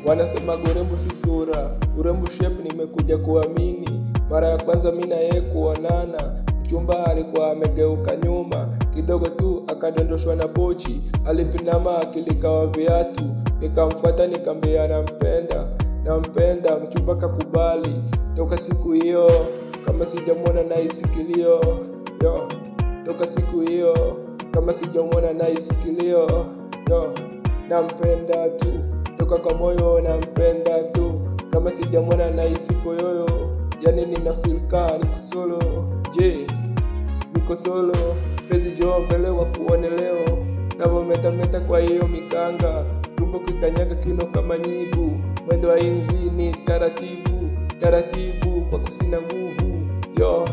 Wanasema urembo si sura, urembo shape nimekuja kuamini. Mara ya kwanza mimi na yeye kuonana, mchumba alikuwa amegeuka nyuma kidogo tu, akadondoshwa na pochi. Alipinama akilikawa viatu, nikamfuata nikamwambia nampenda. Mchumba kakubali. Toka siku hiyo kama sijamwona na isikilio yo. Toka siku hiyo kama sijamwona na isikilio yo. Nampenda tu toka kwa moyo, nampenda tu kama sijamwona na isiko yoyo. Yani nina feel ka niko solo. Je, niko solo? Pezi jo mbele wa kuone leo, navyometameta kwa hiyo mikanga, tumbo kikanyaga kino kama nyigu. Mwendo wa inzi ni taratibu kwa kusina nguvu. Yo,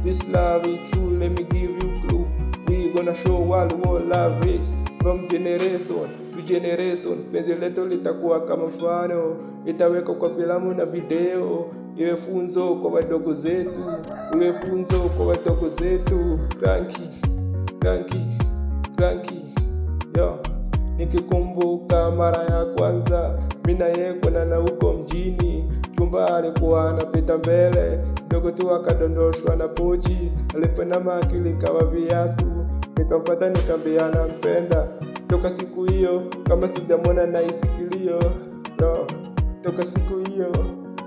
this love is true, let me give you clue. We gonna show world what love is. From generation to generation, penzi letu litakuwa kama mfano, itawekwa kwa filamu na video. Iwe funzo kwa wadogo zetu, iwe funzo kwa wadogo zetu. Cranky, yo. Nikikumbuka mara ya kwanza mimi na yeye kuonana huko mjini, chumba alikuwa anapita mbele kidogo tu, akadondoshwa na pochi. Alipinama akili kawa viatu, nikamfuata nikamwambia nampenda. Toka siku hiyo kama sijamwona na isikilio yo. Toka siku hiyo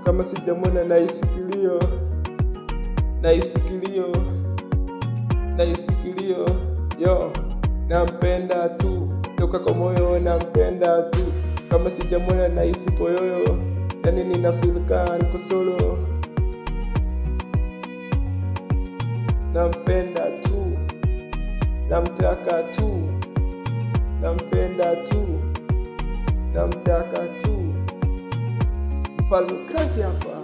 kama sijamwona na isikilio yo. Nampenda tu toka kwa moyo, nampenda tu kama sijamwona na isipo yoyo. Yani nina feel ka niko solo. Nampenda tu, namtaka tu, nampenda tu, namtaka tu. Mfalme Cranky hapa.